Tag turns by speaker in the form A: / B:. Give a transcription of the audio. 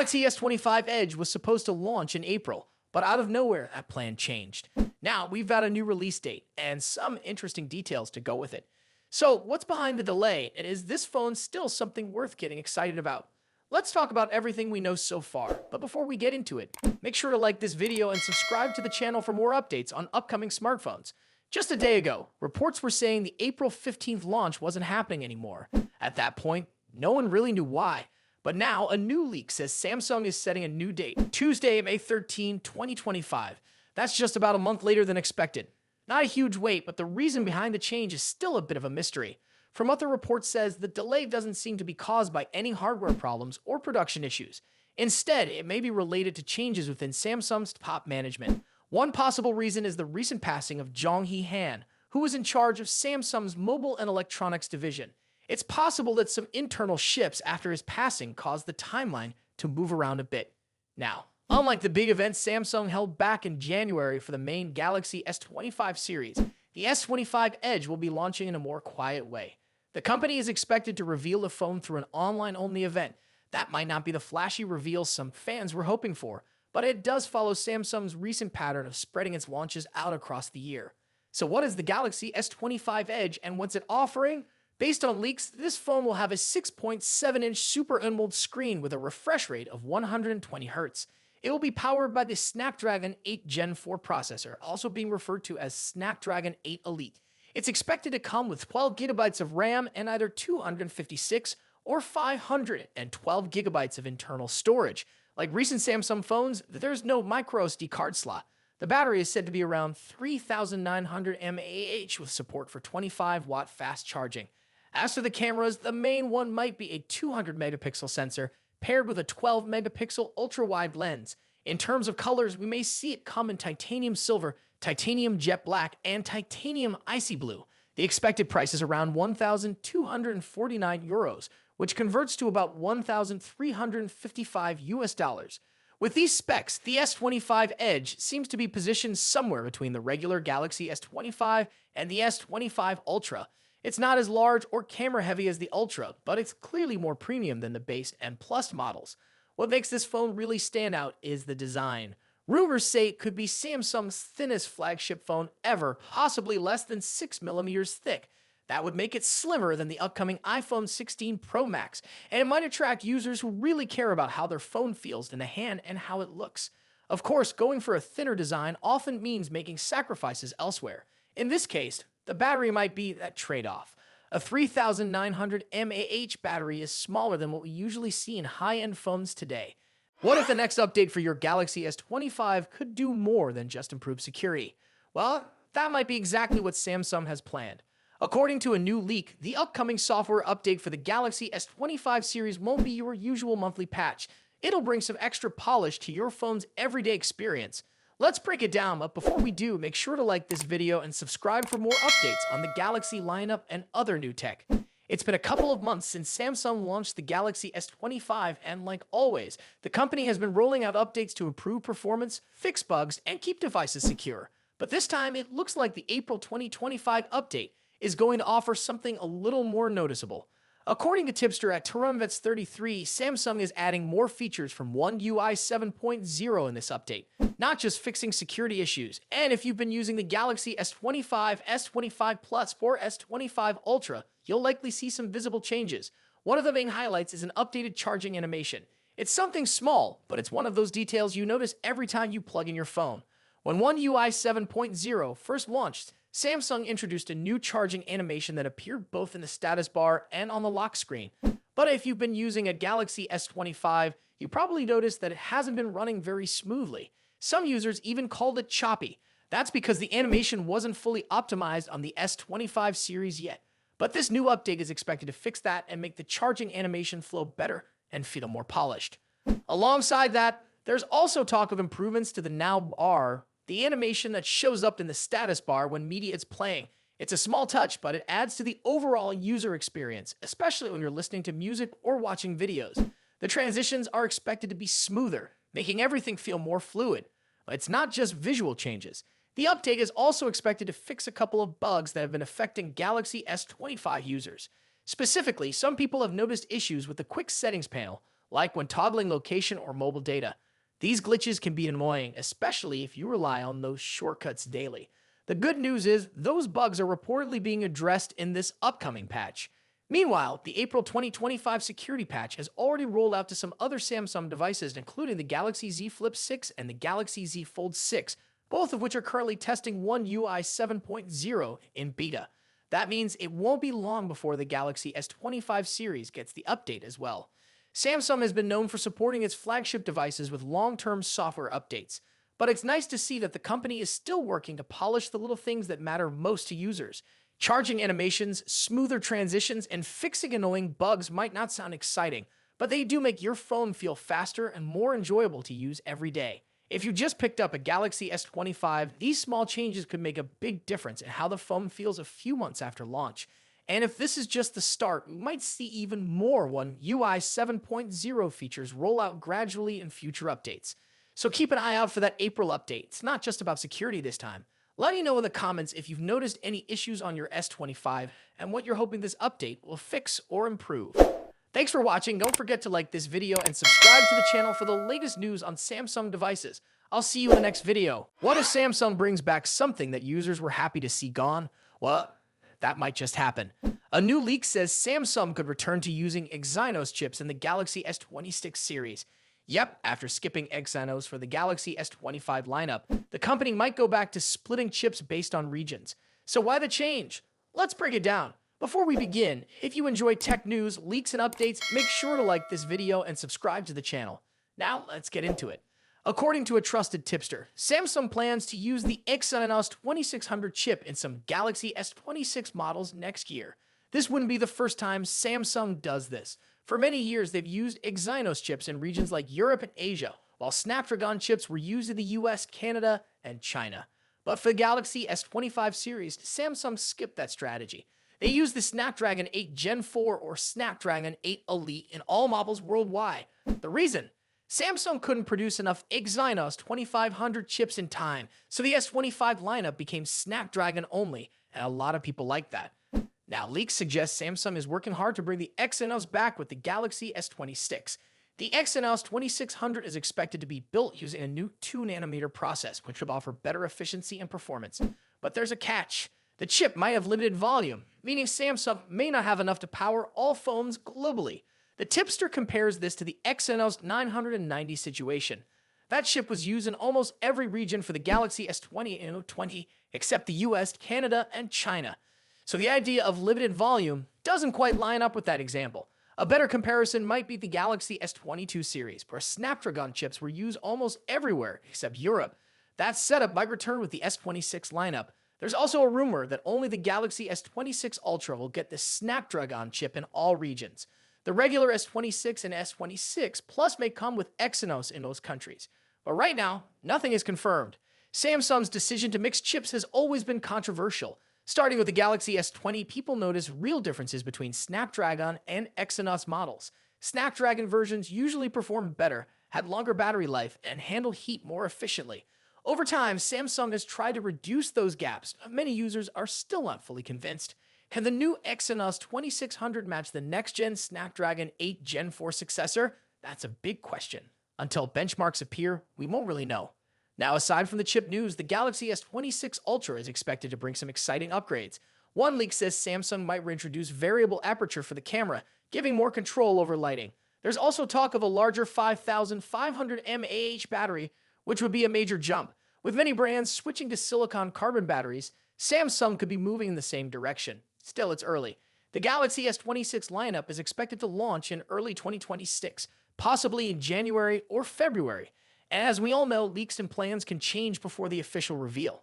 A: Galaxy S25 Edge was supposed to launch in April, but out of nowhere, that plan changed. Now, we've got a new release date and some interesting details to go with it. So, what's behind the delay, and is this phone still something worth getting excited about? Let's talk about everything we know so far, but before we get into it, make sure to like this video and subscribe to the channel for more updates on upcoming smartphones. Just a day ago, reports were saying the April 15th launch wasn't happening anymore. At that point, no one really knew why. But now, a new leak says Samsung is setting a new date, Tuesday, May 13, 2025. That's just about a month later than expected. Not a huge wait, but the reason behind the change is still a bit of a mystery. From what the report says, the delay doesn't seem to be caused by any hardware problems or production issues. Instead, it may be related to changes within Samsung's top management. One possible reason is the recent passing of Jong-hee Han, who was in charge of Samsung's mobile and electronics division. It's possible that some internal shifts after his passing caused the timeline to move around a bit. Now, unlike the big event Samsung held back in January for the main Galaxy S25 series, the S25 Edge will be launching in a more quiet way. The company is expected to reveal the phone through an online-only event. That might not be the flashy reveal some fans were hoping for, but it does follow Samsung's recent pattern of spreading its launches out across the year. So what is the Galaxy S25 Edge and what's it offering? Based on leaks, this phone will have a 6.7-inch Super AMOLED screen with a refresh rate of 120 Hz. It will be powered by the Snapdragon 8 Gen 4 processor, also being referred to as Snapdragon 8 Elite. It's expected to come with 12 GB of RAM and either 256 or 512 GB of internal storage. Like recent Samsung phones, there's no microSD card slot. The battery is said to be around 3,900 mAh with support for 25-watt fast charging. As for the cameras, the main one might be a 200-megapixel sensor paired with a 12-megapixel ultra-wide lens. In terms of colors, we may see it come in titanium silver, titanium jet black, and titanium icy blue. The expected price is around 1,249 euros, which converts to about 1,355 US dollars. With these specs, the S25 Edge seems to be positioned somewhere between the regular Galaxy S25 and the S25 Ultra. It's not as large or camera-heavy as the Ultra, but it's clearly more premium than the base and Plus models. What makes this phone really stand out is the design. Rumors say it could be Samsung's thinnest flagship phone ever, possibly less than 6mm thick. That would make it slimmer than the upcoming iPhone 16 Pro Max, and it might attract users who really care about how their phone feels in the hand and how it looks. Of course, going for a thinner design often means making sacrifices elsewhere. In this case, the battery might be that trade-off. A 3,900 mAh battery is smaller than what we usually see in high-end phones today. What if the next update for your Galaxy S25 could do more than just improve security? Well, that might be exactly what Samsung has planned. According to a new leak, the upcoming software update for the Galaxy S25 series won't be your usual monthly patch. It'll bring some extra polish to your phone's everyday experience. Let's break it down, but before we do, make sure to like this video and subscribe for more updates on the Galaxy lineup and other new tech. It's been a couple of months since Samsung launched the Galaxy S25, and like always, the company has been rolling out updates to improve performance, fix bugs, and keep devices secure. But this time, it looks like the April 2025 update is going to offer something a little more noticeable. According to tipster at Terumvets33, Samsung is adding more features from One UI 7.0 in this update, not just fixing security issues. And if you've been using the Galaxy S25, S25 Plus, or S25 Ultra, you'll likely see some visible changes. One of the main highlights is an updated charging animation. It's something small, but it's one of those details you notice every time you plug in your phone. When One UI 7.0 first launched, Samsung introduced a new charging animation that appeared both in the status bar and on the lock screen. But if you've been using a Galaxy S25, you probably noticed that it hasn't been running very smoothly. Some users even called it choppy. That's because the animation wasn't fully optimized on the S25 series yet. But this new update is expected to fix that and make the charging animation flow better and feel more polished. Alongside that, there's also talk of improvements to the Now bar, the animation that shows up in the status bar when media is playing. It's a small touch, but it adds to the overall user experience, especially when you're listening to music or watching videos. The transitions are expected to be smoother, making everything feel more fluid. But it's not just visual changes. The update is also expected to fix a couple of bugs that have been affecting Galaxy S25 users. Specifically, some people have noticed issues with the quick settings panel, like when toggling location or mobile data. These glitches can be annoying, especially if you rely on those shortcuts daily. The good news is those bugs are reportedly being addressed in this upcoming patch. Meanwhile, the April 2025 security patch has already rolled out to some other Samsung devices, including the Galaxy Z Flip 6 and the Galaxy Z Fold 6, both of which are currently testing One UI 7.0 in beta. That means it won't be long before the Galaxy S25 series gets the update as well. Samsung has been known for supporting its flagship devices with long-term software updates, but it's nice to see that the company is still working to polish the little things that matter most to users. Charging animations, smoother transitions, and fixing annoying bugs might not sound exciting, but they do make your phone feel faster and more enjoyable to use every day. If you just picked up a Galaxy S25, these small changes could make a big difference in how the phone feels a few months after launch. And if this is just the start, we might see even more One UI 7.0 features roll out gradually in future updates. So keep an eye out for that April update. It's not just about security this time. Let me know in the comments if you've noticed any issues on your S25 and what you're hoping this update will fix or improve. Thanks for watching. Don't forget to like this video and subscribe to the channel for the latest news on Samsung devices. I'll see you in the next video. What if Samsung brings back something that users were happy to see gone? Well, that might just happen. A new leak says Samsung could return to using Exynos chips in the Galaxy S26 series. Yep, after skipping Exynos for the Galaxy S25 lineup, the company might go back to splitting chips based on regions. So why the change? Let's break it down. Before we begin, if you enjoy tech news, leaks, and updates, make sure to like this video and subscribe to the channel. Now, let's get into it. According to a trusted tipster, Samsung plans to use the Exynos 2600 chip in some Galaxy S26 models next year. This wouldn't be the first time Samsung does this. For many years, they've used Exynos chips in regions like Europe and Asia, while Snapdragon chips were used in the US, Canada, and China. But for the Galaxy S25 series, Samsung skipped that strategy. They use the Snapdragon 8 Gen 4 or Snapdragon 8 Elite in all models worldwide. The reason? Samsung couldn't produce enough Exynos 2500 chips in time, so the S25 lineup became Snapdragon only, and a lot of people like that. Now, leaks suggest Samsung is working hard to bring the Exynos back with the Galaxy S26. The Exynos 2600 is expected to be built using a new 2nm process, which will offer better efficiency and performance. But there's a catch. The chip might have limited volume, meaning Samsung may not have enough to power all phones globally. The tipster compares this to the Exynos 990 situation. That chip was used in almost every region for the Galaxy S20 except the US, Canada, and China. So the idea of limited volume doesn't quite line up with that example. A better comparison might be the Galaxy S22 series, where Snapdragon chips were used almost everywhere except Europe. That setup might return with the S26 lineup. There's also a rumor that only the Galaxy S26 Ultra will get the Snapdragon chip in all regions. The regular S26 and S26 Plus may come with Exynos in those countries. But right now, nothing is confirmed. Samsung's decision to mix chips has always been controversial. Starting with the Galaxy S20, people notice real differences between Snapdragon and Exynos models. Snapdragon versions usually perform better, had longer battery life, and handle heat more efficiently. Over time, Samsung has tried to reduce those gaps, but many users are still not fully convinced. Can the new Exynos 2600 match the next-gen Snapdragon 8 Gen 4 successor? That's a big question. Until benchmarks appear, we won't really know. Now, aside from the chip news, the Galaxy S26 Ultra is expected to bring some exciting upgrades. One leak says Samsung might reintroduce variable aperture for the camera, giving more control over lighting. There's also talk of a larger 5500 mAh battery, which would be a major jump. With many brands switching to silicon carbon batteries, Samsung could be moving in the same direction. Still, it's early. The Galaxy S26 lineup is expected to launch in early 2026, possibly in January or February. And as we all know, leaks and plans can change before the official reveal.